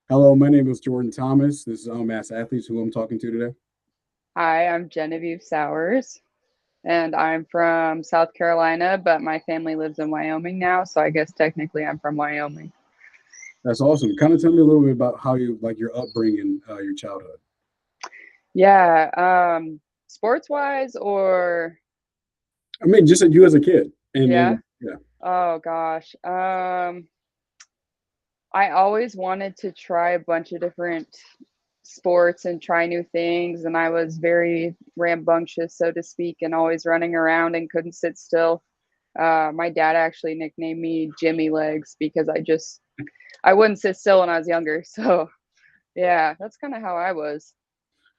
Hello, my name is Jordan Thomas. This is Unmasked Athletes, who I'm talking to today. Hi, I'm Genevieve Sauers, and I'm from South Carolina, but my family lives in Wyoming now, so I guess technically I'm from Wyoming. That's awesome. Kind of tell me a little bit about how you like your upbringing, your childhood. Yeah, sports wise, or I mean, just you as a kid, and yeah. yeah, Oh gosh. I always wanted to try a bunch of different sports and try new things, and I was very rambunctious, so to speak, and always running around and couldn't sit still. My dad actually nicknamed me Jimmy Legs because I wouldn't sit still when I was younger. So yeah, that's kind of how I was.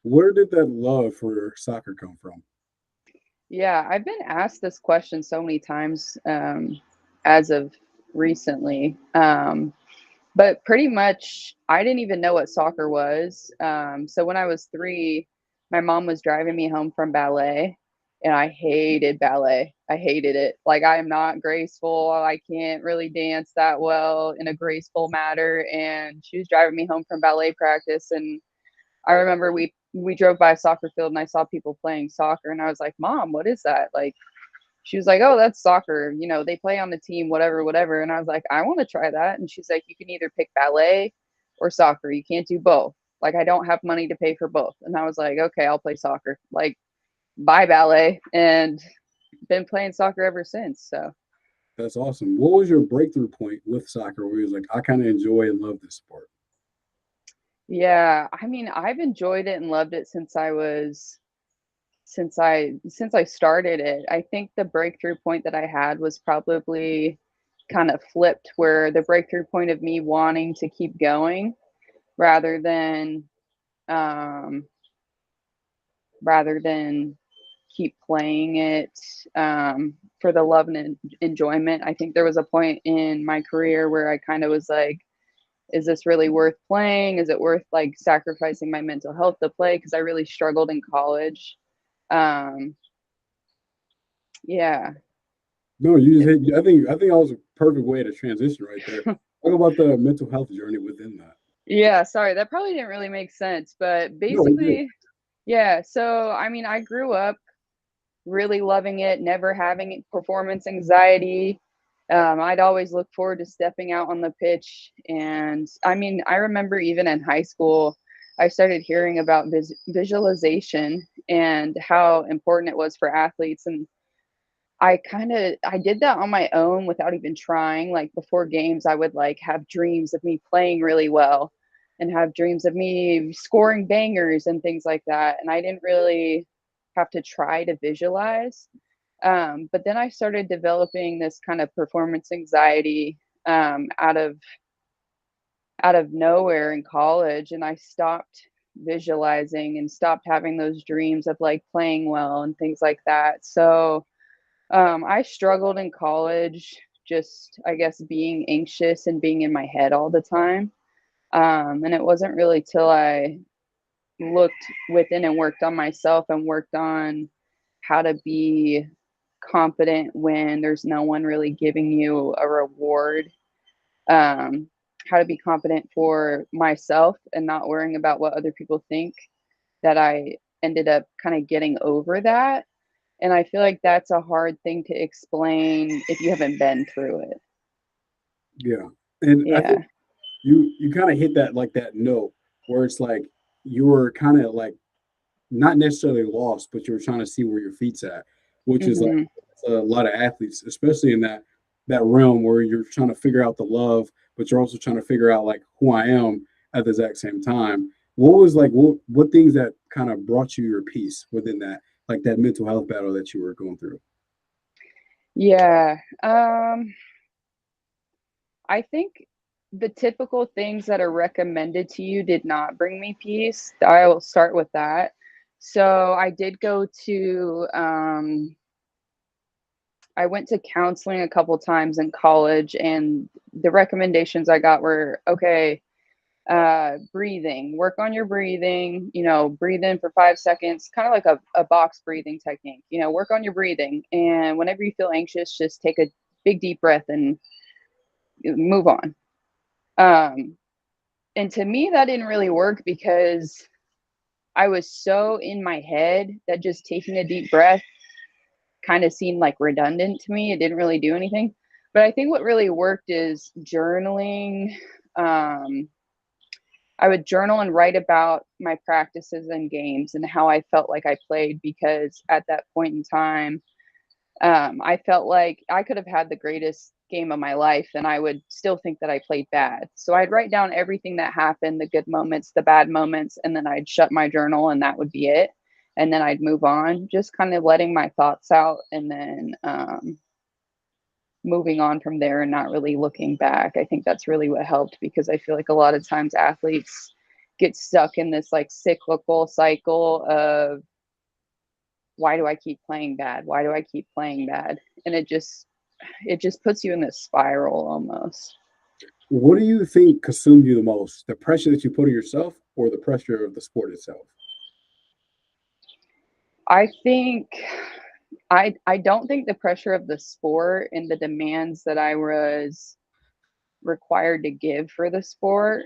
where did that love for soccer come from? Yeah, I've been asked this question so many times as of recently. But pretty much, I didn't even know what soccer was. So when I was 3, my mom was driving me home from ballet, and I hated ballet. I hated it. Like, I am not graceful. I can't really dance that well in a graceful manner. And she was driving me home from ballet practice, and I remember we drove by a soccer field, and I saw people playing soccer, and I was like, "Mom, what is that?" Like, she was like, "Oh, that's soccer. They play on the team, whatever, whatever." And I was like, "I want to try that." And she's like, "You can either pick ballet or soccer. You can't do both. Like, I don't have money to pay for both." And I was like, "Okay, I'll play soccer." Like, bye ballet, and been playing soccer ever since. So That's awesome. What was your breakthrough point with soccer where you was like, I kind of enjoy and love this sport? yeah, I mean, I've enjoyed it and loved it since I started it. I think the breakthrough point that I had was probably kind of flipped, where the breakthrough point of me wanting to keep going rather than um, rather than keep playing it for the love and enjoyment. I think there was a point in my career where I kind of was like, is this really worth playing? Is it worth like sacrificing my mental health to play? Because I really struggled in college. Um, yeah. No, you just hit. I think that was a perfect way to transition right there. Talk about the mental health journey within that. Yeah, sorry, that probably didn't really make sense, but No, it did. basically, yeah. So, I mean, I grew up really loving it, never having performance anxiety. I'd always look forward to stepping out on the pitch. And I mean, I remember even in high school, I started hearing about visualization and how important it was for athletes. And I did that on my own without even trying. Like before games, I would like have dreams of me playing really well and have dreams of me scoring bangers and things like that. And I didn't really have to try to visualize. But then I started developing this kind of performance anxiety out of nowhere in college, and I stopped visualizing and stopped having those dreams of like playing well and things like that. So I struggled in college, just I guess being anxious and being in my head all the time. And it wasn't really till I looked within and worked on myself and worked on how to be confident when there's no one really giving you a reward. Um, how to be confident for myself and not worrying about what other people think, that I ended up kind of getting over that. And I feel like that's a hard thing to explain if you haven't been through it. Yeah, and I think Yeah. you kind of hit that like that note where it's like you were kind of like not necessarily lost, but you were trying to see where your feet's at, which is like Mhm. a lot of athletes, especially in that realm where you're trying to figure out the love, but you're also trying to figure out like who I am at the exact same time. What was like what things that kind of brought you your peace within that like that mental health battle that you were going through? Yeah. I think the typical things that are recommended to you did not bring me peace. I will start with that. So I did go to I went to counseling a couple times in college, and the recommendations I got were, okay, breathing, work on your breathing, breathe in for 5 seconds, kind of like a box breathing technique, work on your breathing. And whenever you feel anxious, just take a big deep breath and move on. Um, And to me, that didn't really work because I was so in my head that just taking a deep breath kind of seemed like redundant to me. It didn't really do anything. But I think what really worked is journaling. Um, I would journal and write about my practices and games and how I felt like I played, because at that point in time, I felt like I could have had the greatest game of my life and I would still think that I played bad. So I'd write down everything that happened, the good moments, the bad moments, and then I'd shut my journal and that would be it. And then I'd move on, just kind of letting my thoughts out, and then moving on from there and not really looking back. I think that's really what helped, because I feel like a lot of times athletes get stuck in this like cyclical cycle of, why do I keep playing bad? Why do I keep playing bad? And it just puts you in this spiral almost. What do you think consumed you the most? The pressure that you put on yourself or the pressure of the sport itself? I think I don't think the pressure of the sport and the demands that I was required to give for the sport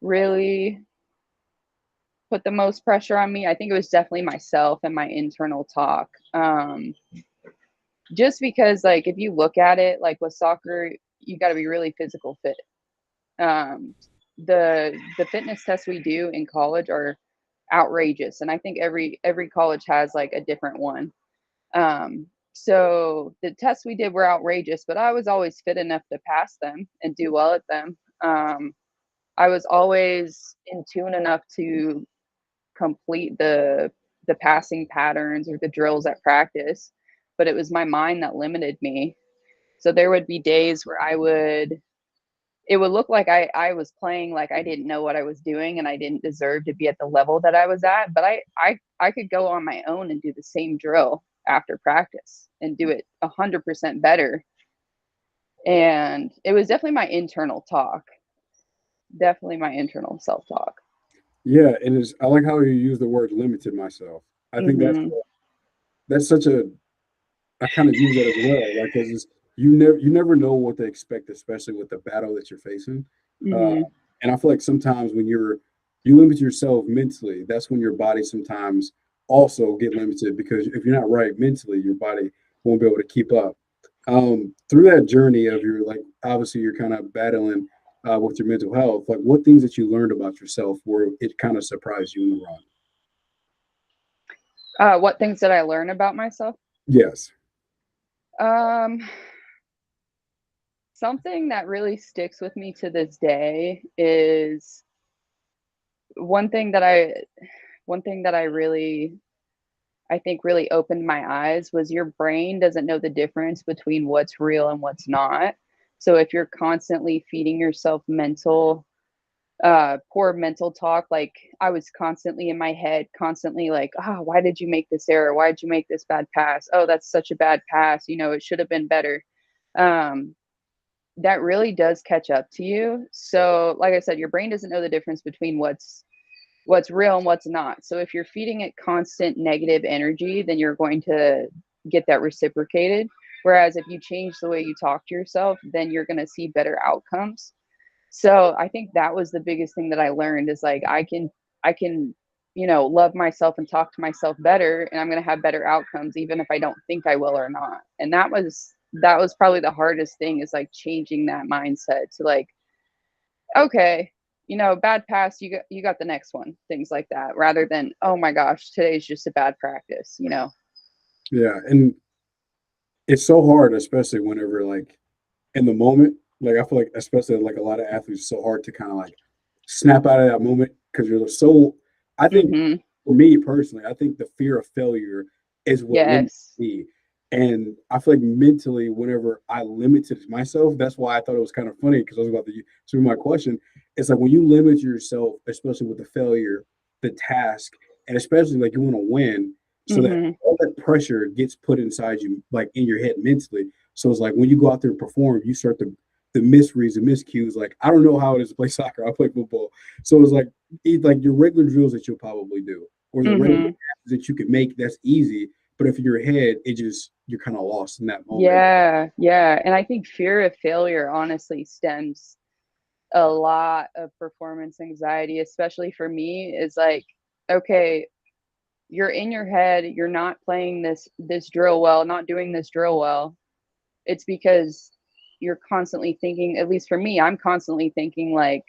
really put the most pressure on me. I think it was definitely myself and my internal talk. Just because, like, if you look at it, like with soccer, you got to be really physical fit. Um, the fitness tests we do in college are outrageous, and I think every college has like a different one. So the tests we did were outrageous, but I was always fit enough to pass them and do well at them. I was always in tune enough to complete the passing patterns or the drills at practice, but it was my mind that limited me. So there would be days where it would look like I was playing like I didn't know what I was doing and I didn't deserve to be at the level that I was at. But I could go on my own and do the same drill after practice and do it 100% better. And it was definitely my internal talk, definitely my internal self talk. Yeah, and it's, I like how you use the word limited myself. I think Hmm. that's such a I kind of use that as well, like because you never know what to expect, especially with the battle that you're facing. Uh, Hmm. and I feel like sometimes when you limit yourself mentally, that's when your body sometimes also get limited because if you're not right mentally, your body won't be able to keep up. Through that journey of your like obviously you're kind of battling with your mental health, like what things that you learned about yourself where it kind of surprised you in the run? What things did I learn about myself? Yes. Um, Something that really sticks with me to this day is one thing that I one thing that I think really opened my eyes was your brain doesn't know the difference between what's real and what's not. So if you're constantly feeding yourself poor mental talk, like I was constantly in my head, constantly like, oh, why did you make this error? Why did you make this bad pass? Oh, that's such a bad pass. It should have been better. Um, that really does catch up to you. So, like I said, your brain doesn't know the difference between what's real and what's not. So if you're feeding it constant negative energy, then you're going to get that reciprocated. Whereas if you change the way you talk to yourself, then you're going to see better outcomes. So I think that was the biggest thing that I learned is like I can love myself and talk to myself better, and I'm going to have better outcomes even if I don't think I will or not. And that was probably the hardest thing, is like changing that mindset to like, okay, bad pass, you got the next one, things like that, rather than, oh my gosh, today's just a bad practice. Yeah, and it's so hard, especially whenever like in the moment. Like I feel like especially like a lot of athletes, it's so hard to kind of like snap out of that moment because you're so. I think Mhm. for me personally, I think the fear of failure is what limits Yes. me. And I feel like mentally, whenever I limited myself, that's why I thought it was kind of funny because I was about to my question. It's like when you limit yourself, especially with the failure, the task, and especially like you want to win, so that Mhm. all that pressure gets put inside you, like in your head mentally. So it's like when you go out there and perform, you start to the misreads and miscues. Like I don't know how it is to play soccer. I play football, so it's like your regular drills that you'll probably do, or the regular Mhm. that you can make. That's easy. But if in your head, it just you're kind of lost in that moment. Yeah, yeah, and I think fear of failure honestly stems a lot of performance anxiety, especially for me, is like, okay, you're in your head, you're not playing this drill well, not doing this drill well. It's because you're constantly thinking, at least for me, I'm constantly thinking like,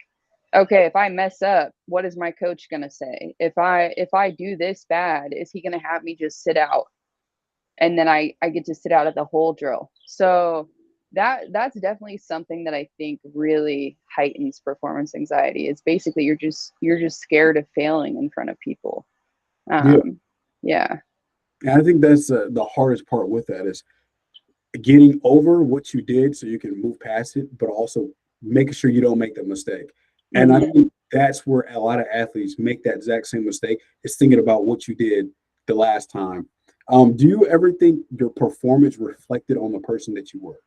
okay, if I mess up, what is my coach going to say? If I do this bad, is he going to have me just sit out? And then I get to sit out of the whole drill. So that's definitely something that I think really heightens performance anxiety. It's basically you're just scared of failing in front of people. Yeah. Yeah. And I think that's the hardest part with that is getting over what you did so you can move past it, but also making sure you don't make the mistake. And I Hmm. think that's where a lot of athletes make that exact same mistake is thinking about what you did the last time. Do you ever think your performance reflected on the person that you were?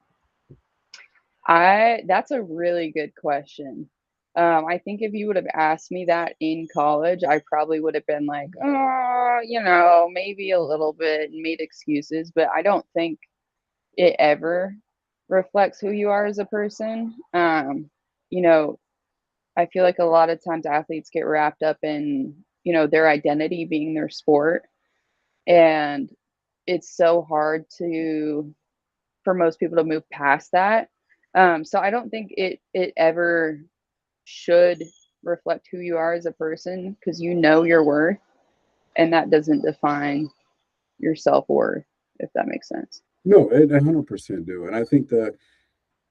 I That's a really good question. I think if you would have asked me that in college, I probably would have been like, oh, maybe a little bit and made excuses, but I don't think it ever reflects who you are as a person. You know, I feel like a lot of times athletes get wrapped up in, their identity being their sport. And it's so hard for most people to move past that. So I don't think it ever should reflect who you are as a person because you know your worth and that doesn't define your self-worth, if that makes sense. No, it 100% do. And I think the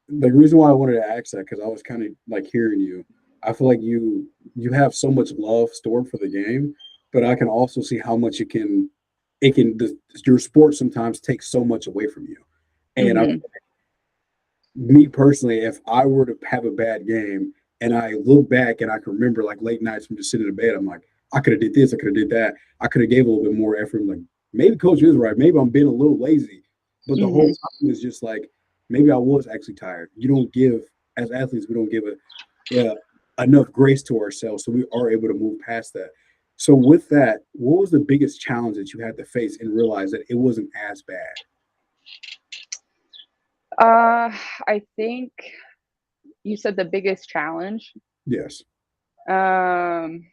reason why I wanted to ask that because I was kind of like hearing you. I feel like you have so much love stored for the game, but I can also see how much your sport sometimes takes so much away from you. And I Hmm. me personally, if I were to have a bad game and I look back and I can remember like late nights from just sitting in bed, I'm like, I could have did this, I could have did that, I could have gave a little bit more effort. I'm like, maybe coach is right, maybe I'm being a little lazy, but the whole Hmm. time is just like maybe I was actually tired. You don't give as athletes, we don't give enough grace to ourselves, so we are able to move past that. So with that, what was the biggest challenge that you had to face and realize that it wasn't as bad? I think you said the biggest challenge. Yes. Um,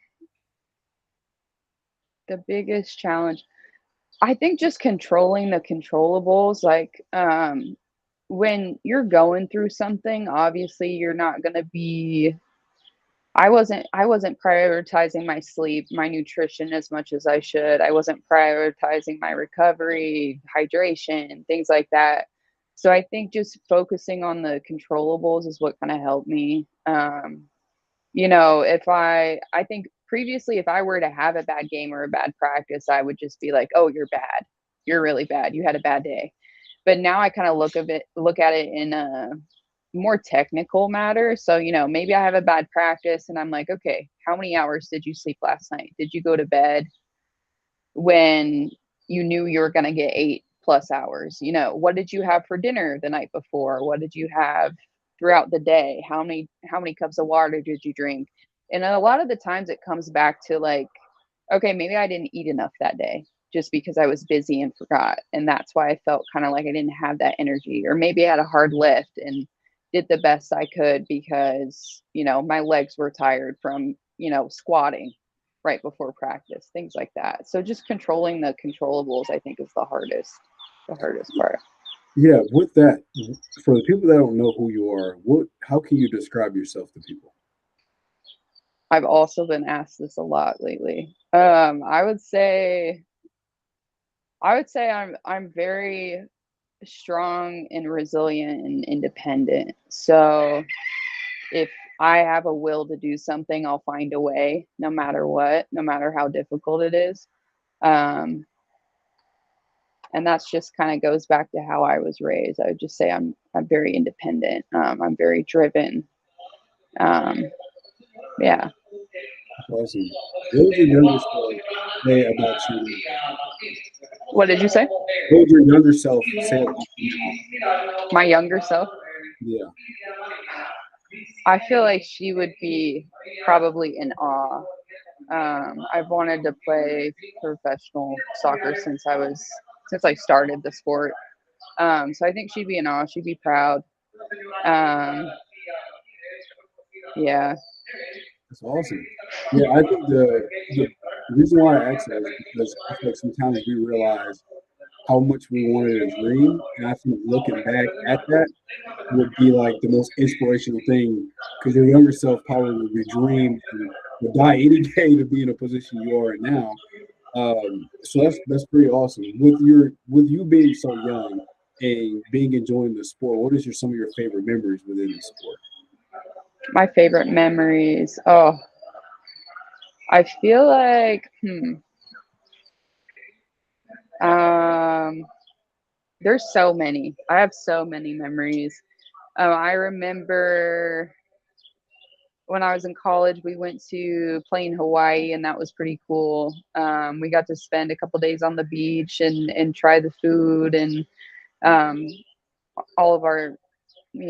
the biggest challenge, I think just controlling the controllables, like, when you're going through something, obviously you're not gonna be I wasn't prioritizing my sleep, my nutrition as much as I should. I wasn't prioritizing my recovery, hydration, things like that. So I think just focusing on the controllables is what kind of helped me. If I think previously, if I were to have a bad game or a bad practice, I would just be like, "Oh, you're bad. You're really bad. You had a bad day." But now I kind of look at it in a more technical matter. So, maybe I have a bad practice and I'm like, okay, how many hours did you sleep last night? Did you go to bed when you knew you were going to get 8+ hours? What did you have for dinner the night before? What did you have throughout the day? How many cups of water did you drink? And a lot of the times it comes back to like, okay, maybe I didn't eat enough that day just because I was busy and forgot. And that's why I felt kind of like I didn't have that energy. Or maybe I had a hard lift and did the best I could because, my legs were tired from, squatting right before practice, things like that. So just controlling the controllables, I think, is the hardest part. Yeah, with that, for the people that don't know who you are, how can you describe yourself to people? I've also been asked this a lot lately. I would say I'm very strong and resilient and independent. So if I have a will to do something, I'll find a way no matter what, no matter how difficult it is. Um, and that's just kind of goes back to how I was raised. I would just say I'm very independent. I'm very driven. Um, yeah. Awesome. What would your younger self say about you? What did you say? What would your younger self say about you now? My younger self. Yeah. I feel like she would be probably in awe. I've wanted to play professional soccer since I started the sport. So I think she'd be in awe. She'd be proud. Um, Yeah. That's awesome. Yeah, I think the reason why I ask that is because I feel like sometimes we realize how much we wanted a dream, and I think looking back at that would be like the most inspirational thing because your younger self probably would be dreamed and would die any day to be in a position you are in now. So that's pretty awesome. With you being so young and being enjoying the sport, what is some of your favorite memories within the sport? My favorite memories. Oh, I feel like, um, there's so many. I have so many memories. I remember when I was in college, we went to Plain Hawaii, and that was pretty cool. We got to spend a couple days on the beach and try the food, and um, all of our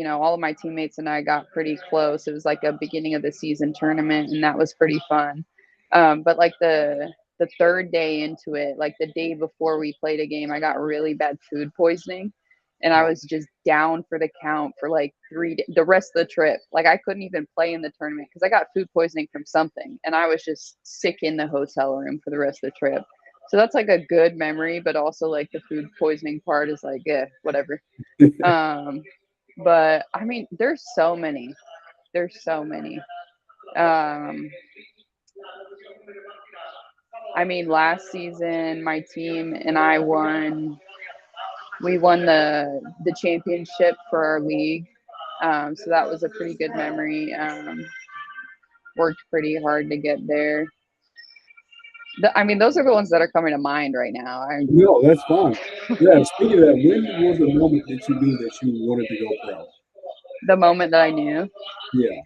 all of my teammates and I got pretty close. It was like a beginning of the season tournament, and that was pretty fun. But like the third day into it, like the day before we played a game, I got really bad food poisoning, and I Wow. was just down for the count for like the rest of the trip. Like I couldn't even play in the tournament because I got food poisoning from something, and I was just sick in the hotel room for the rest of the trip. So that's like a good memory, but also like the food poisoning part is like, yeah, whatever. Um, but I mean, there's so many. There's so many. Um, I mean, last season my team and I won. We won the championship for our league. So that was a pretty good memory. Worked pretty hard to get there. I mean, those are the ones that are coming to mind right now. No, that's fine. Yeah, speaking of that, when was the moment that you knew that you wanted to go pro? The moment that I knew. Yeah.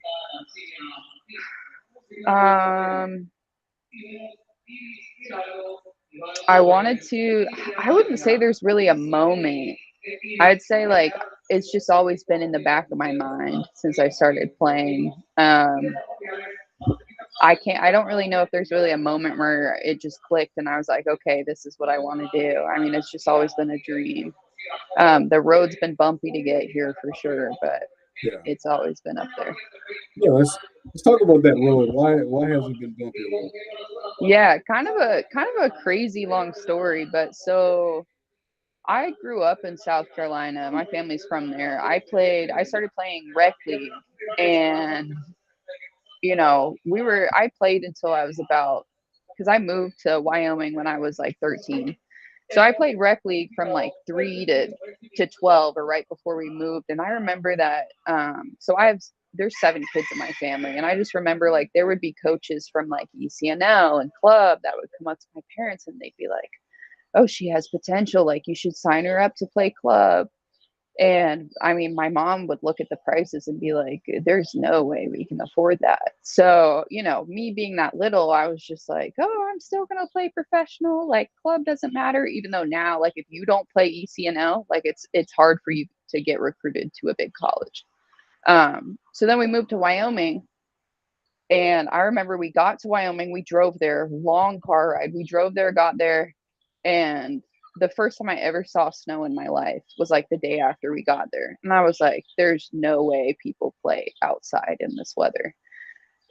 Um, I wanted to. I wouldn't say there's really a moment. I'd say like it's just always been in the back of my mind since I started playing. I don't really know if there's really a moment where it just clicked and I was like, okay, this is what I want to do. I mean, it's just always been a dream. The road's been bumpy to get here for sure, but Yeah. it's always been up there. Yeah, let's talk about that road. Why has it been bumpy a little? Yeah, kind of a crazy long story, but so I grew up in South Carolina. My family's from there. I started playing rec league, and I played until I was about, because I moved to Wyoming when I was like 13. So I played rec league from like 3 to 12 or right before we moved. And I remember that, so there's 7 kids in my family. And I just remember like there would be coaches from like ECNL and club that would come up to my parents and they'd be like, oh, she has potential. Like you should sign her up to play club. And I mean, my mom would look at the prices and be like, there's no way we can afford that. So, me being that little, I was just like, oh, I'm still going to play professional. Like, club doesn't matter. Even though now, like, if you don't play ECNL, like, it's hard for you to get recruited to a big college. So then we moved to Wyoming. And I remember we got to Wyoming, we drove there, long car ride. We drove there, got there, and the first time I ever saw snow in my life was like the day after we got there. And I was like, there's no way people play outside in this weather.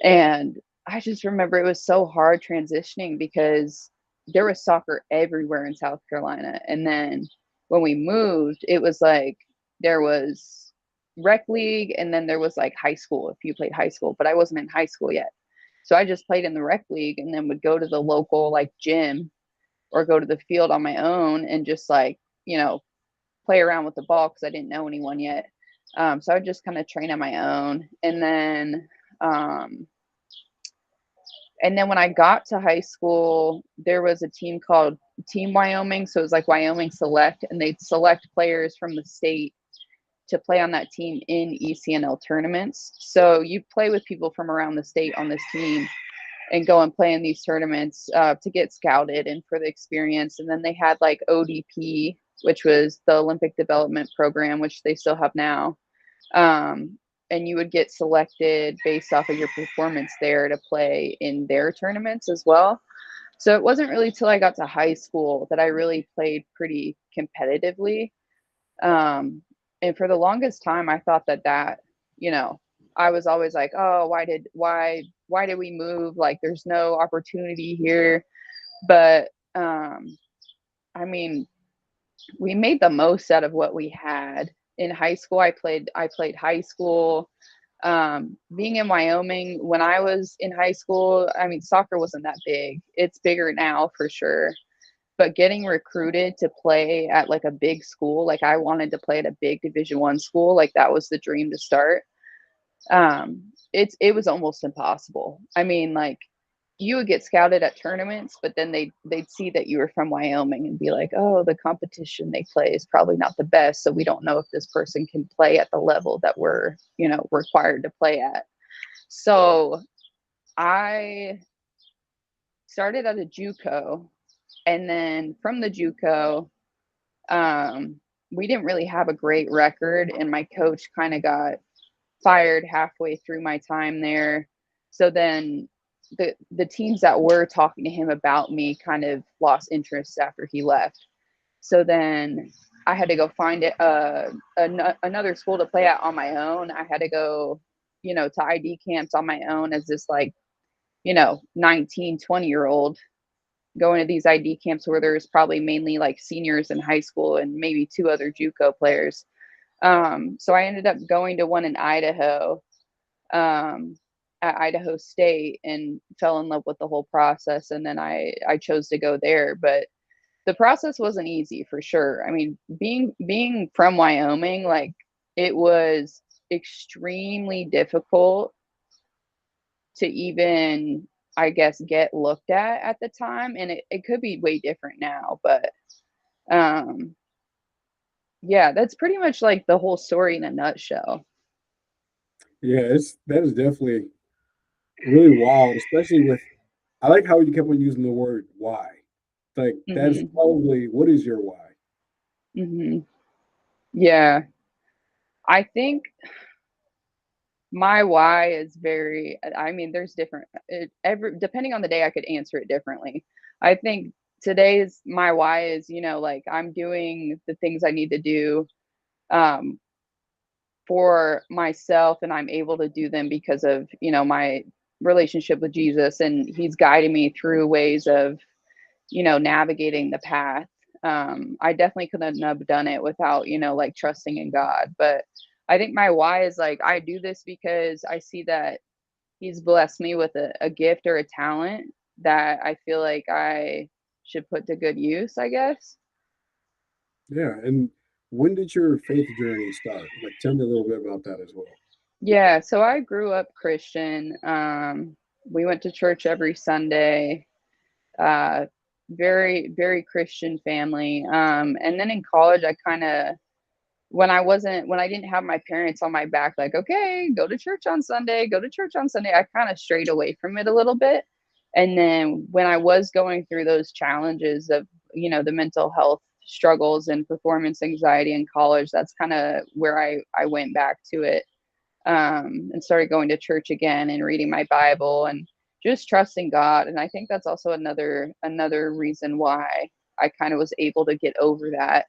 And I just remember it was so hard transitioning because there was soccer everywhere in South Carolina. And then when we moved, it was like there was rec league and then there was like high school if you played high school, but I wasn't in high school yet. So I just played in the rec league and then would go to the local like gym or go to the field on my own and just like, play around with the ball because I didn't know anyone yet. So I would just kind of train on my own. Um, and then when I got to high school, there was a team called Team Wyoming. So it was like Wyoming Select, and they'd select players from the state to play on that team in ECNL tournaments. So you play with people from around the state on this team and go and play in these tournaments to get scouted and for the experience. And then they had like ODP, which was the Olympic Development Program, which they still have now. Um, and you would get selected based off of your performance there to play in their tournaments as well. So it wasn't really till I got to high school that I really played pretty competitively. Um, and for the longest time, I thought that, I was always like, oh, why did we move? Like, there's no opportunity here. But I mean, we made the most out of what we had. In high school, I played high school. Being in Wyoming when I was in high school, I mean, soccer wasn't that big. It's bigger now for sure. But getting recruited to play at like a big school, like I wanted to play at a big Division 1 school, like that was the dream to start. It was almost impossible. I mean, like you would get scouted at tournaments, but then they'd see that you were from Wyoming and be like, oh, the competition they play is probably not the best, so we don't know if this person can play at the level that we're, required to play at. So I started at a JUCO, and then from the JUCO, we didn't really have a great record, and my coach kind of got fired halfway through my time there. So then the teams that were talking to him about me kind of lost interest after he left. So then I had to go find another school to play at on my own. I had to go, to ID camps on my own as this like, 19, 20-year-old going to these ID camps where there's probably mainly like seniors in high school and maybe two other JUCO players. So I ended up going to one in Idaho, at Idaho State, and fell in love with the whole process. And then I chose to go there, but the process wasn't easy for sure. I mean, being from Wyoming, like it was extremely difficult to even, I guess, get looked at the time. And it could be way different now, but um, yeah, that's pretty much like the whole story in a nutshell. Yeah, that is definitely really wild, especially with I like how you kept on using the word why. Like that's Hmm. probably what is your why? Hmm. Yeah, I think my why is very, I mean, there's different, every, depending on the day, I could answer it differently. I think today's my why is, like I'm doing the things I need to do, um, for myself, and I'm able to do them because of, my relationship with Jesus, and he's guiding me through ways of, navigating the path. I definitely couldn't have done it without, like trusting in God. But I think my why is like I do this because I see that he's blessed me with a gift or a talent that I feel like I should put to good use, I guess. Yeah, and when did your faith journey start? Like tell me a little bit about that as well. Yeah, so I grew up Christian. We went to church every Sunday. Uh, very, very Christian family. And then in college, I kind of, when I didn't have my parents on my back, like, okay, go to church on Sunday, go to church on Sunday, I kind of strayed away from it a little bit. And then when I was going through those challenges of, the mental health struggles and performance anxiety in college, that's kind of where I went back to it, and started going to church again and reading my Bible and just trusting God. And I think that's also another reason why I kind of was able to get over that,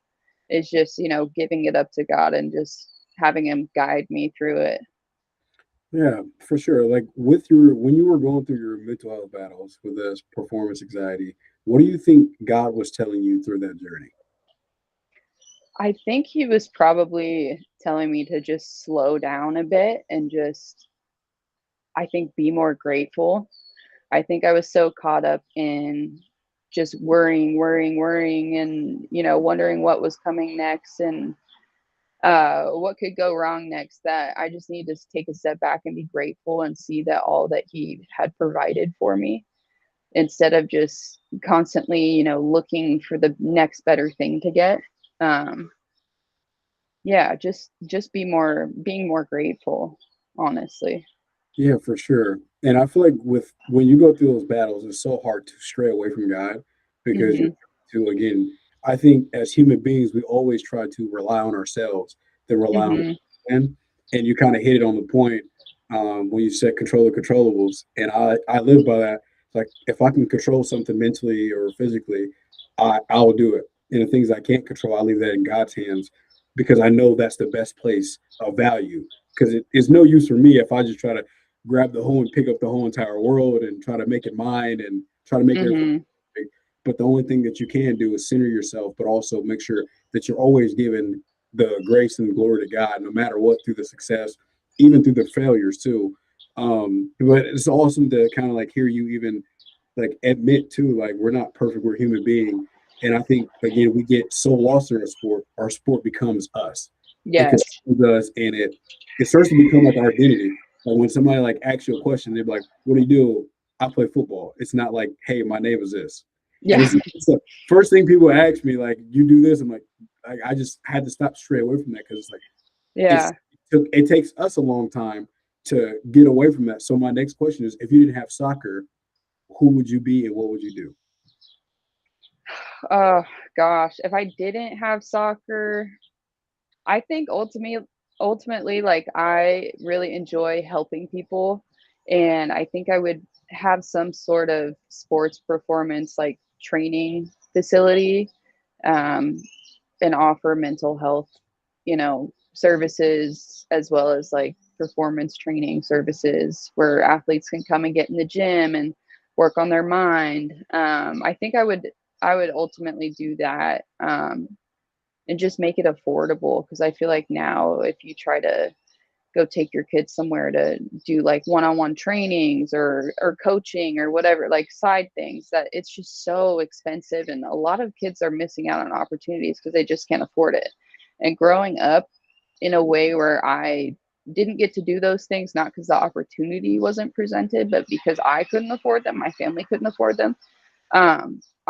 is just, giving it up to God and just having him guide me through it. Yeah, for sure. Like with your when you were going through your mental health battles with this performance anxiety, what do you think God was telling you through that journey? I think he was probably telling me to just slow down a bit and just, I think, be more grateful. I think I was so caught up in just worrying, and wondering what was coming next, and what could go wrong next, that I just need to take a step back and be grateful and see that all that he had provided for me, instead of just constantly, looking for the next better thing to get. Um, yeah, just being more grateful, honestly. Yeah, for sure. And I feel like with when you go through those battles, it's so hard to stray away from God because you're Mhm. to again, I think as human beings, we always try to rely on ourselves than rely on Mhm. Him. And you kind of hit it on the point when you said control the controllables. And I live by that. Like if I can control something mentally or physically, I will do it. And the things I can't control, I leave that in God's hands because I know that's the best place of value. because it's no use for me if I just try to grab the whole and pick up the whole entire world and try to make it mine and try to make everything Mhm. big. But the only thing that you can do is center yourself, but also make sure that you're always giving the grace and glory to God, no matter what, through the success, even through the failures too. But it's awesome to kind of like hear you even like admit to like we're not perfect, we're human being. And I think again we get so lost in our sport becomes us. It Yes. consumes us and it starts to become like our identity. Like when somebody like asks you a question, they're like, "What do you do?" I play football. It's not like, "Hey, my name is this." And Yeah. it's the first thing people ask me, like, "You do this?" I'm like, I just had to stop straight away from that because it's like Yeah. it takes us a long time to get away from that. So my next question is, if you didn't have soccer, who would you be and what would you do? Oh gosh, if I didn't have soccer, I think ultimately, like, I really enjoy helping people, and I think I would have some sort of sports performance, like, training facility, um, and offer mental health, services as well as, like, performance training services where athletes can come and get in the gym and work on their mind. I think I would ultimately do that, and just make it affordable because I feel like now if you try to go take your kids somewhere to do like one-on-one trainings or coaching or whatever, like side things, that it's just so expensive and a lot of kids are missing out on opportunities because they just can't afford it. And growing up in a way where I didn't get to do those things, not because the opportunity wasn't presented, but because I couldn't afford them, my family couldn't afford them.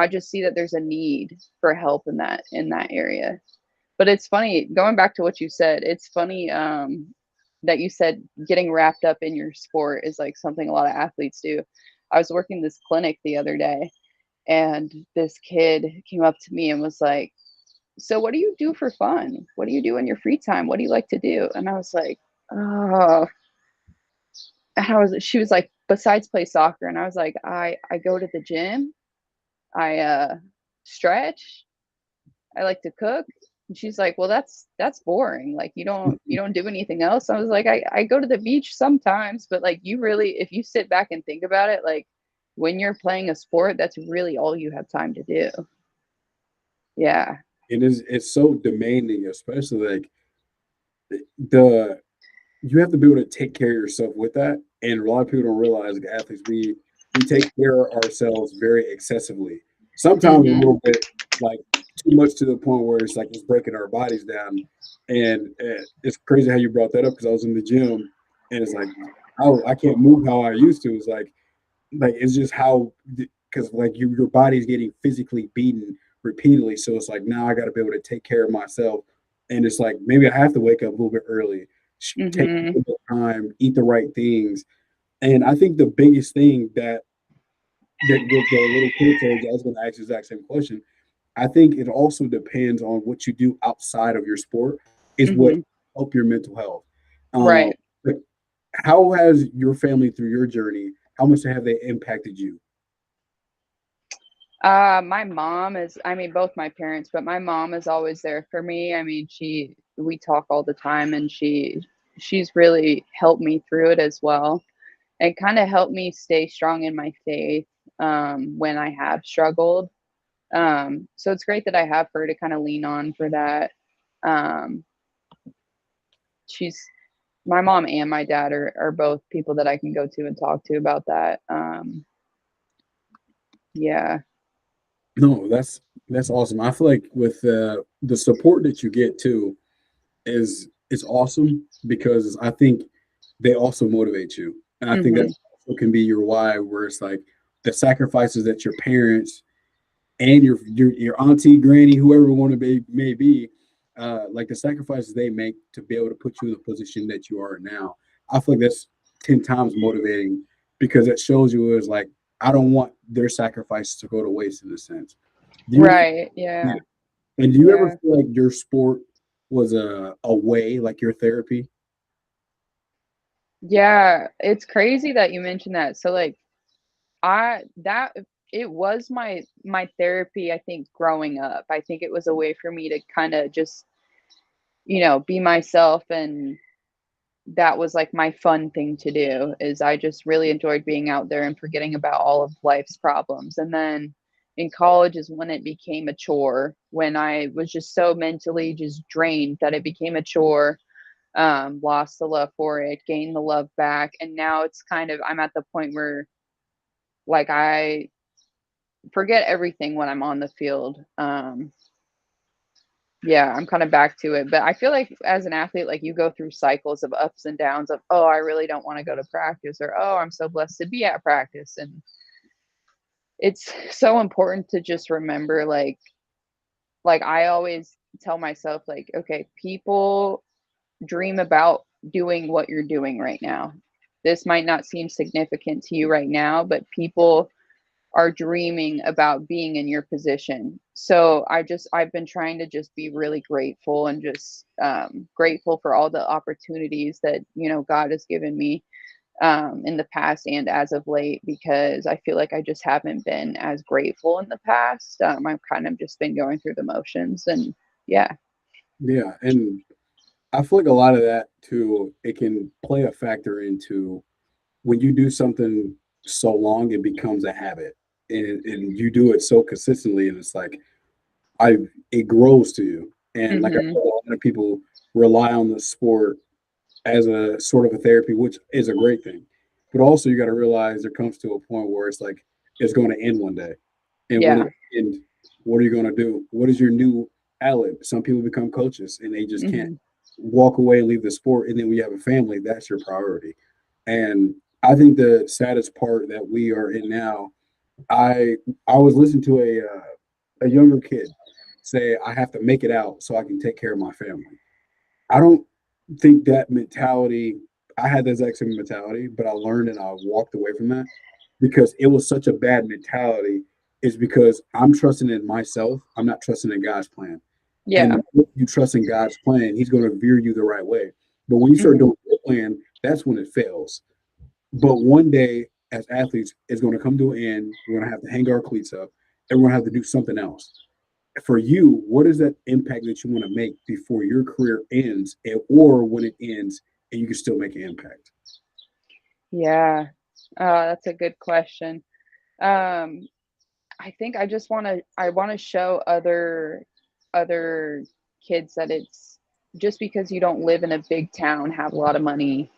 I just see that there's a need for help in that area. But it's funny, going back to what you said, it's funny, that you said getting wrapped up in your sport is like something a lot of athletes do. I was working this clinic the other day, and this kid came up to me and was like, "So what do you do for fun? What do you do in your free time? What do you like to do?" And I was like, "Oh," she was like, "Besides play soccer." And I was like, "I go to the gym, I stretch, I like to cook." And she's like, "Well, that's boring. Like you don't do anything else." I was like, I go to the beach sometimes, but like you really, if you sit back and think about it, like when you're playing a sport, that's really all you have time to do." Yeah. It's so demanding, especially like the you have to be able to take care of yourself with that. And a lot of people don't realize like athletes, we take care of ourselves very excessively. Sometimes a Mhm. little bit like too much to the point where it's like it's breaking our bodies down. And it's crazy how you brought that up because I was in the gym and it's like I can't move how I used to. It's like it's just how because like your body's getting physically beaten repeatedly. So it's like now I got to be able to take care of myself, and it's like maybe I have to wake up a little bit early, take a Mhm. little bit of time, eat the right things, and I think the biggest thing that with the little kid told you, I was going to ask the exact same question. I think it also depends on what you do outside of your sport is what Mhm. help your mental health. Um, Right. but how has your family through your journey? How much have they impacted you? My mom is, I mean, both my parents, but my mom is always there for me. I mean, we talk all the time and she's really helped me through it as well and kind of helped me stay strong in my faith, when I have struggled. So it's great that I have her to kind of lean on for that. Um, she's My mom and my dad are both people that I can go to and talk to about that. Yeah. No, that's awesome. I feel like with the support that you get too is awesome because I think they also motivate you, and I think that Mhm. also can be your why. Where it's like the sacrifices that your parents and your auntie, granny, whoever want to be may be, like the sacrifices they make to be able to put you in the position that you are now. I feel like that's 10 times motivating because it shows you is like I don't want their sacrifices to go to waste in a sense. Do you? Right. Yeah. Yeah. And do you ever Yeah. feel like your sport was a way, like your therapy? Yeah. It's crazy that you mentioned that. So like I that it was my therapy, I think, growing up. I think it was a way for me to kind of just, be myself and that was like my fun thing to do. Is I just really enjoyed being out there and forgetting about all of life's problems. And then in college is when it became a chore, when I was just so mentally just drained that it became a chore. Lost the love for it, gained the love back, and now it's kind of, I'm at the point where like I forget everything when I'm on the field. Yeah, I'm kind of back to it. But I feel like as an athlete, like you go through cycles of ups and downs of, oh, I really don't want to go to practice, or oh, I'm so blessed to be at practice. And it's so important to just remember, like I always tell myself, like, okay, people dream about doing what you're doing right now. This might not seem significant to you right now, but people are dreaming about being in your position. So I've been trying to just be really grateful and just grateful for all the opportunities that, God has given me in the past and as of late, because I feel like I just haven't been as grateful in the past. I've kind of just been going through the motions, and yeah. Yeah, and I feel like a lot of that too, it can play a factor into when you do something so long, it becomes a habit, and you do it so consistently, and it's like I it grows to you. And like I Hmm. said, a lot of people rely on the sport as a sort of a therapy, which is a great thing. But also, you got to realize there comes to a point where it's like it's going to end one day. And when Yeah. it ends, what are you going to do? What is your new outlet? Some people become coaches and they just can't Hmm. walk away and leave the sport. And then when you have a family, that's your priority. And I think the saddest part that we are in now, I I was listening to a younger kid say, "I have to make it out so I can take care of my family." I don't think that mentality. I had the exact same mentality, but I learned and I walked away from that because it was such a bad mentality. Is because I'm trusting in myself. I'm not trusting in God's plan. And Yeah. if you trust in God's plan, He's going to veer you the right way. But when you start Hmm. doing your plan, that's when it fails. But one day, as athletes, it's going to come to an end. We're going to have to hang our cleats up, and we're going to have to do something else. For you, what is that impact that you want to make before your career ends, or when it ends, and you can still make an impact? Yeah. That's a good question. Um, I think I want to show other kids that it's just because you don't live in a big town, have a lot of money,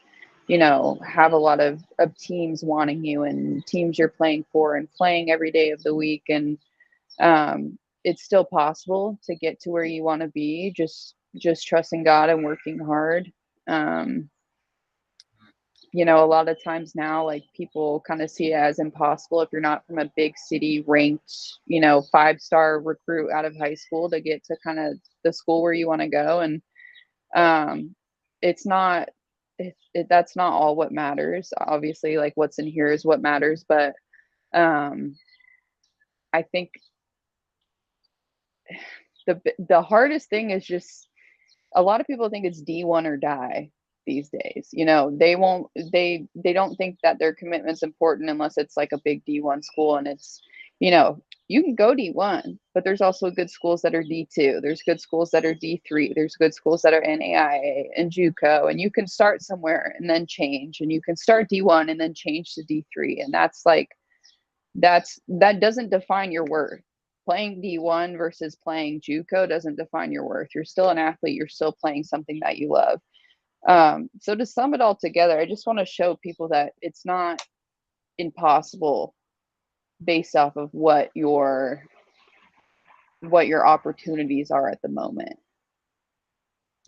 have a lot of teams wanting you and teams you're playing for and playing every day of the week. And it's still possible to get to where you want to be, just trusting God and working hard. Um, a lot of times now, like people kind of see it as impossible if you're not from a big city ranked, 5-star recruit out of high school to get to kind of the school where you want to go. And um, it's not, that's not all what matters. Obviously, like what's in here is what matters. But um, I think the hardest thing is just, a lot of people think it's D1 or die these days. They don't think that their commitment's important unless it's like a big D1 school. And it's, you know, you can go D1, but there's also good schools that are D2. There's good schools that are D3. There's good schools that are NAIA and JUCO, and you can start somewhere and then change, and you can start D1 and then change to D3. And that doesn't define your worth. Playing D1 versus playing JUCO doesn't define your worth. You're still an athlete. You're still playing something that you love. So to sum it all together, I just want to show people that it's not impossible based off of what your opportunities are at the moment.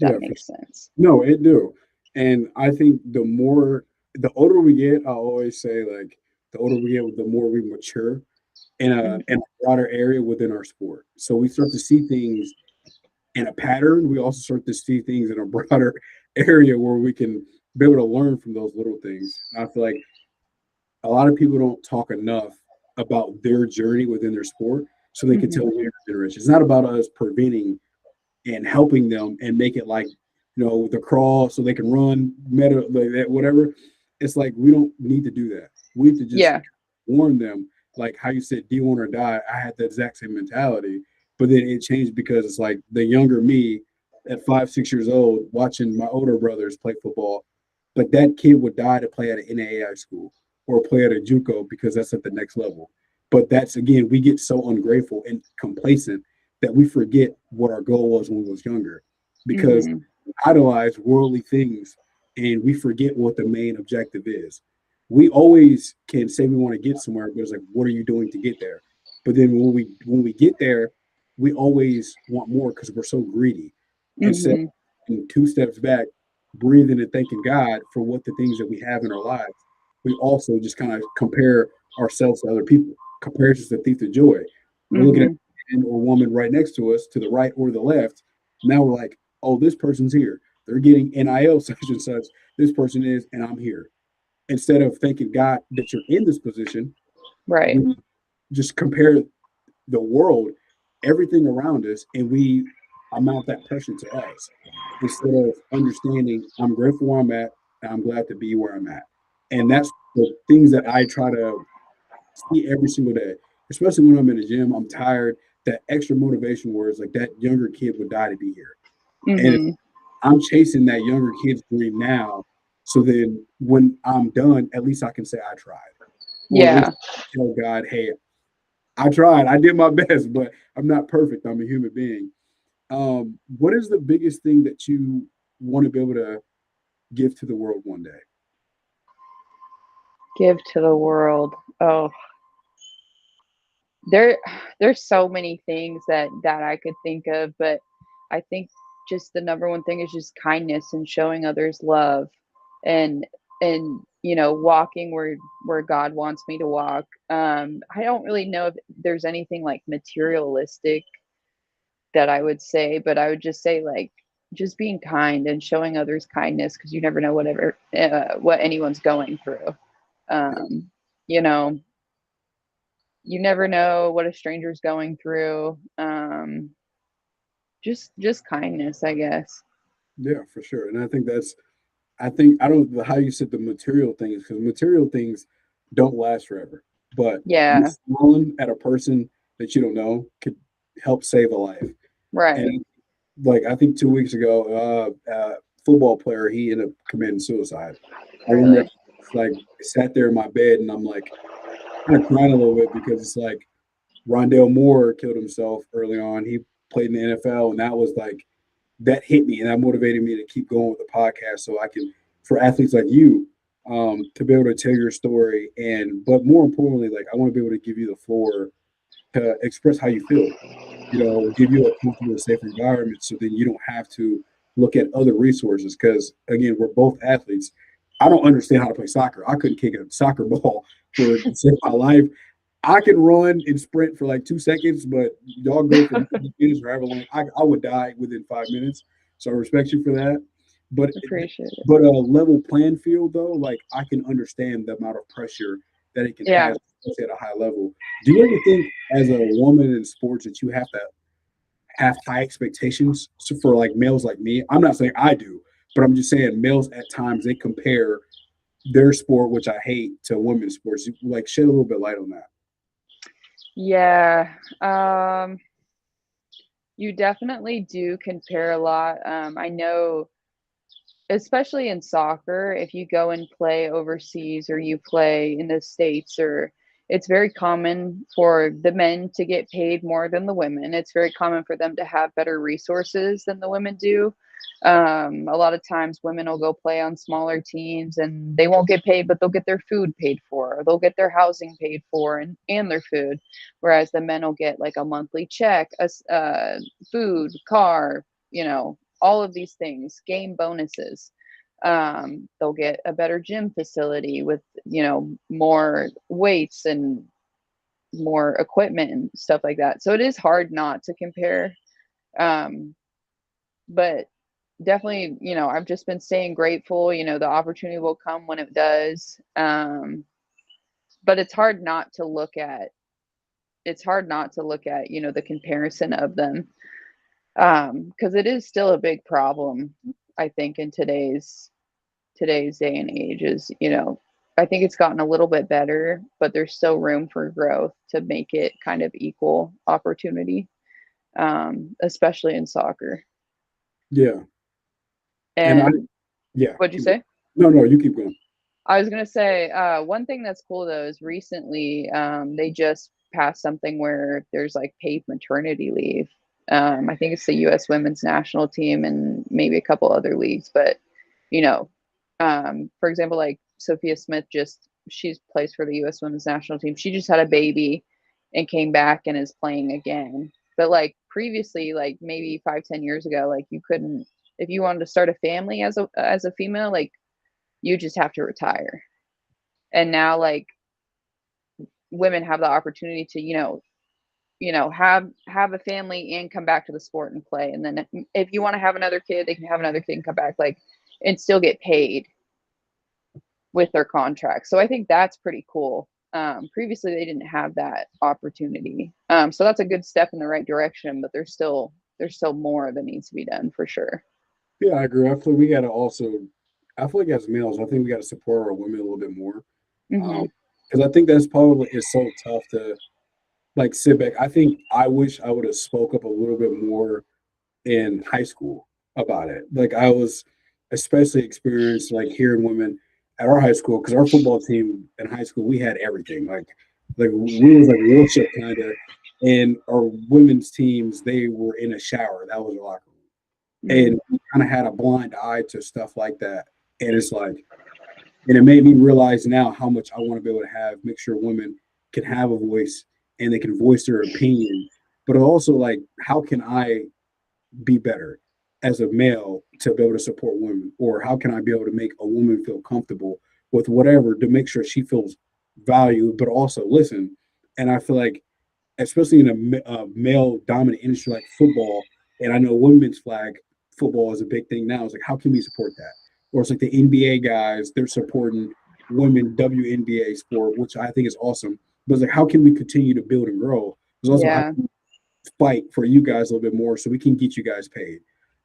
Yeah, That for makes sense. no, it do. And I think the older we get, I always say like the older we get, the more we mature in Mhm. a broader area within our sport. So we start to see things in a pattern. We also start to see things in a broader area where we can be able to learn from those little things. And I feel like a lot of people don't talk enough about their journey within their sport so they can tell Mhm. younger generations. It's not about us preventing and helping them and make it like the crawl so they can run meta like that whatever. It's like we don't need to do that. We need to just Yeah. warn them, like how you said D1 or die. I had the exact same mentality, but then it changed because it's like the younger me at 5 6 years old watching my older brothers play football, Like that kid would die to play at an NAI school or play at a JUCO because that's at the next level. But that's again, we get so ungrateful and complacent that we forget what our goal was when we was younger, because Mhm. we idolize worldly things and we forget what the main objective is. We always can say we want to get somewhere, but it's like, what are you doing to get there? But then when we get there, we always want more because we're so greedy. Instead Mhm. of two steps back, breathing and thanking God for what the things that we have in our lives, we also just kind of compare ourselves to other people. Comparison is the thief of joy. We're looking at Mhm. a man or woman right next to us, to the right or the left. Now we're like, oh, this person's here. They're getting NIL such and such. This person is, and I'm here. Instead of thanking God that you're in this position, Right. we just compare the world, everything around us, and we amount that pressure to us instead of understanding I'm grateful where I'm at and I'm glad to be where I'm at. And that's the things that I try to see every single day, especially when I'm in the gym. I'm tired. That extra motivation where it's like that younger kid would die to be here. And Mhm. I'm chasing that younger kid's dream now. So then when I'm done, at least I can say I tried. Or at least Yeah. tell God, hey, I tried. I did my best, but I'm not perfect. I'm a human being. What is the biggest thing that you want to be able to give to the world one day? Give to the world. Oh, there there's so many things that I could think of, but I think just the number one thing is just kindness and showing others love, and walking where God wants me to walk. I don't really know if there's anything like materialistic that I would say, but I would just say like just being kind and showing others kindness, because you never know what anyone's going through. Yeah, Um, you know, you never know what a stranger's going through. Just kindness, I guess. yeah, for sure. And I think I think I don't know how you said the material things, because material things don't last forever. But you Yeah, smiling at a person that you don't know could help save a life. right. And like I think 2 weeks ago, football player, he ended up committing suicide. I remember Really. like sat there in my bed and I'm like kind of crying a little bit because it's like Rondell Moore killed himself early on. He played in the NFL, and that was like that hit me, and that motivated me to keep going with the podcast, so I can, for athletes like you, to be able to tell your story, and but more importantly, like I want to be able to give you the floor to express how you feel. Give you a comfortable, safe environment, so then you don't have to look at other resources. Because again, we're both athletes. I don't understand how to play soccer. I couldn't kick a soccer ball for to save my life. I can run and sprint for like 2 seconds, but y'all go for 90 minutes or however long. I would die within 5 minutes. So I respect you for that. But Appreciate it. but a level playing field though, like I can understand the amount of pressure that it can Yeah. have, especially at a high level. Do you ever think as a woman in sports that you have to have high expectations for like males like me? I'm not saying I do, but I'm just saying males at times they compare their sport, which I hate, to women's sports. Like shed a little bit light on that. Yeah. You definitely do compare a lot. I know, especially in soccer, if you go and play overseas or you play in the States, or it's very common for the men to get paid more than the women. It's very common for them to have better resources than the women do. A lot of times women will go play on smaller teams and they won't get paid, but they'll get their food paid for, or they'll get their housing paid for, and their food. Whereas the men will get like a monthly check, food, car, all of these things, game bonuses. They'll get a better gym facility with, more weights and more equipment and stuff like that. So it is hard not to compare. Um, but definitely, I've just been staying grateful. The opportunity will come when it does. But it's hard not to look at, the comparison of them. Because it is still a big problem, I think, in today's day and age. Is I think it's gotten a little bit better, but there's still room for growth to make it kind of equal opportunity, especially in soccer. Yeah, and And yeah, what'd you keep going. say? No, no, you keep going. I was gonna say, one thing that's cool though is recently they just passed something where there's like paid maternity leave. I think it's the U.S. Women's National Team and maybe a couple other leagues, but you know, for example, like Sophia Smith just she's plays for the U.S. Women's National Team. She just had a baby and came back and is playing again. But like previously, like maybe 5, 10 years ago, like you couldn't if you wanted to start a family as a female, like you just have to retire. And now like women have the opportunity to, have a family and come back to the sport and play. And then if you want to have another kid, they can have another kid and come back like and still get paid with their contract. So I think that's pretty cool. Previously they didn't have that opportunity. So that's a good step in the right direction, but there's still more that needs to be done for sure. Yeah, I agree. I feel like we gotta also, I feel like as males, I think we gotta support our women a little bit more. Hmm. Um, because I think that's probably is so tough to like sit back. I think I wish I would have spoke up a little bit more in high school about it. Like I was especially experienced like hearing women at our high school because our football team in high school we had everything. Like we was like worship kind of, and our women's teams they were in a shower. That was a locker room, Hmm. and we kind of had a blind eye to stuff like that. And it's like, and it made me realize now how much I want to be able to make sure women can have a voice and they can voice their opinion. But also like, how can I be better as a male to be able to support women, or how can I be able to make a woman feel comfortable with whatever to make sure she feels valued, but also listen. And I feel like, especially in a male dominant industry like football, and I know women's flag football is a big thing now. It's like, how can we support that? Or it's like the NBA guys, they're supporting women WNBA sport, which I think is awesome. But it's like, how can we continue to build and grow? There's also how Yeah. can fight for you guys a little bit more so we can get you guys paid.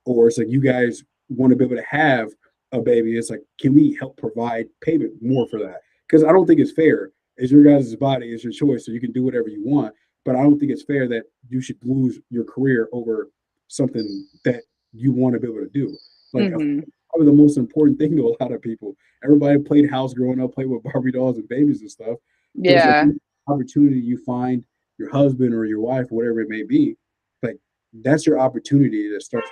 Or it's like you guys want to be able to have a baby. It's like, can we help provide payment more for that? Because I don't think it's fair. It's your guys' body, it's your choice, so you can do whatever you want. But I don't think it's fair that you should lose your career over something that you want to be able to do. Like Hmm. probably the most important thing to a lot of people. Everybody played house growing up, played with Barbie dolls and babies and stuff. But it's like Yeah. opportunity you find your husband or your wife, whatever it may be, like that's your opportunity to start,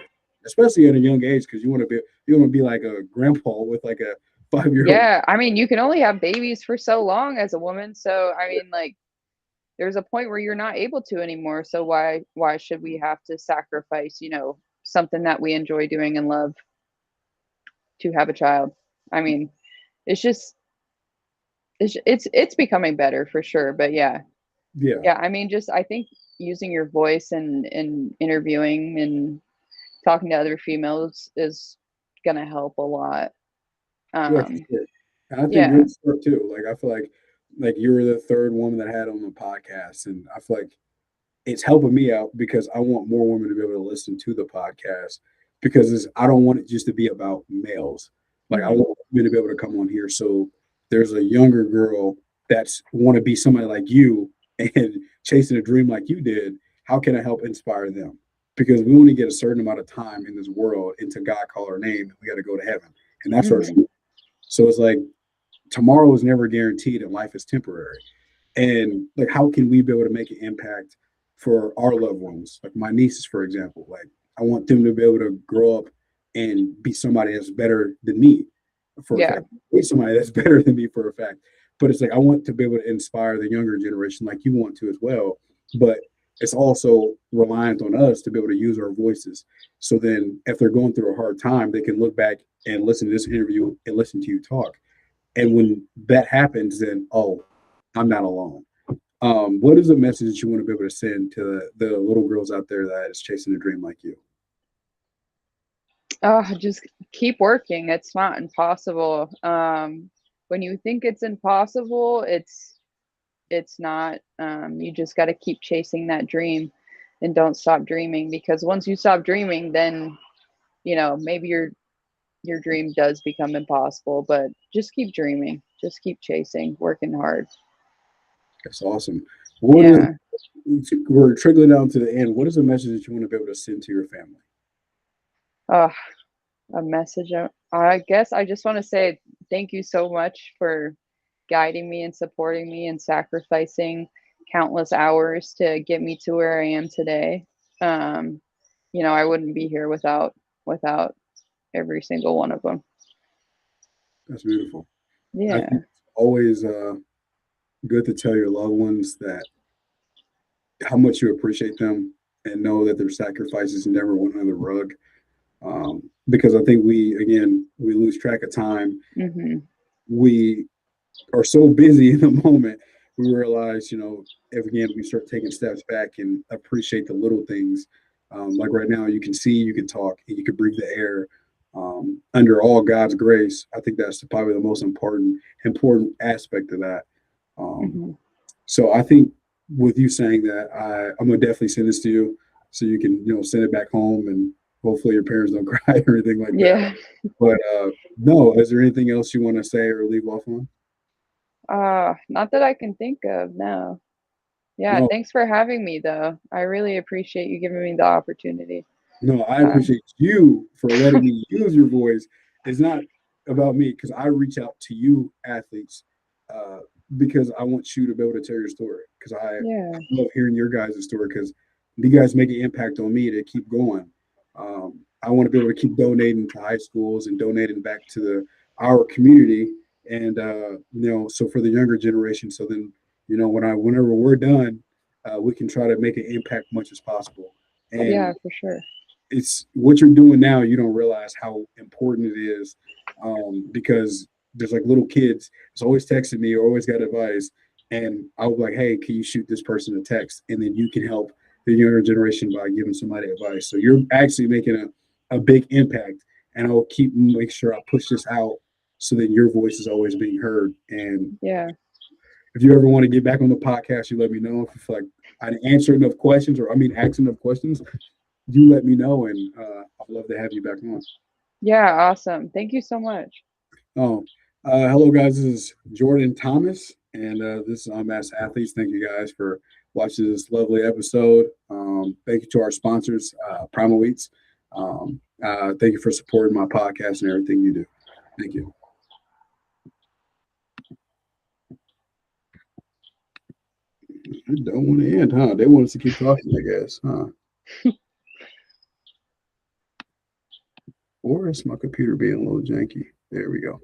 especially at a young age, because you want to be like a grandpa with like a 5 year old. Yeah. I mean, you can only have babies for so long as a woman. So, I mean, like, there's a point where you're not able to anymore. So why should we have to sacrifice, something that we enjoy doing and love to have a child? I mean, it's just it's becoming better for sure. But yeah. Yeah, Yeah, I mean, just I think using your voice and interviewing and talking to other females is gonna help a lot. yeah, for Um, sure. And I think yeah. you're smart too. Like I feel like you're the third woman that I had on the podcast, and I feel like it's helping me out because I want more women to be able to listen to the podcast because I don't want it just to be about males. Like I Hmm. want women to be able to come on here. So there's a younger girl that's want to be somebody like you and chasing a dream like you did. How can I help inspire them? Because we only get a certain amount of time in this world until God call our name and we got to go to heaven. And that's our Hmm. truth. So it's like tomorrow is never guaranteed and life is temporary. And like, how can we be able to make an impact for our loved ones? Like my nieces, for example, like I want them to be able to grow up and be somebody that's better than me for a Yeah. fact. Be somebody that's better than me for a fact. But it's like I want to be able to inspire the younger generation like you want to as well. But it's also reliant on us to be able to use our voices. So then if they're going through a hard time, they can look back and listen to this interview and listen to you talk. And when that happens, then oh, I'm not alone. What is a message that you want to be able to send to the little girls out there that is chasing a dream like you? Oh, just keep working. It's not impossible. When you think it's impossible, it's not. You just got to keep chasing that dream and don't stop dreaming because once you stop dreaming, then maybe your dream does become impossible, but just keep dreaming. Just keep chasing, working hard. That's awesome. What is Yeah. we're trickling down to the end? What is a message that you want to be able to send to your family? Oh. A message. I guess I just want to say thank you so much for guiding me and supporting me and sacrificing countless hours to get me to where I am today. Um, I wouldn't be here without every single one of them. That's beautiful. I think Yeah. it's always good to tell your loved ones that how much you appreciate them and know that their sacrifices never went under the rug. Because I think we lose track of time. Mhm. We are so busy in the moment, we realize, if again we start taking steps back and appreciate the little things. Like right now, you can see, you can talk, and you can breathe the air. Under all God's grace, I think that's probably the most important aspect of that. Um, Mhm. so I think with you saying that, I'm gonna definitely send this to you so you can send it back home and hopefully your parents don't cry or anything like that. Yeah. But no, is there anything else you want to say or leave off on? Not that I can think of, no. Yeah, No, thanks for having me though. I really appreciate you giving me the opportunity. no, I Uh, appreciate you for letting me use your voice. It's not about me because I reach out to you athletes uh, because I want you to be able to tell your story because I yeah. love hearing your guys' story because you guys make an impact on me to keep going. I want to be able to keep donating to high schools and donating back to our community and so for the younger generation. So then whenever we're done, we can try to make an impact much as possible. Yeah, And for sure. it's what you're doing now. You don't realize how important it is because there's like little kids. It's always texting me or always got advice, and I'll be like, "Hey, can you shoot this person a text?" And then you can help the younger generation by giving somebody advice. So you're actually making a big impact, and I'll keep make sure I push this out so that your voice is always being heard. And Yeah. if you ever want to get back on the podcast, you let me know. If you feel like I didn't answer enough questions, or I mean, ask enough questions, you let me know, and I'd love to have you back on. Yeah, awesome. Thank you so much. Oh, hello, guys. This is Jordan Thomas, and this is Unmasked Athletes. Thank you guys for watching this lovely episode. Thank you to our sponsors, Primal Eats. Thank you for supporting my podcast and everything you do. Thank you. They don't want to end, huh? They want us to keep talking, I guess, huh? Or is my computer being a little janky? There we go.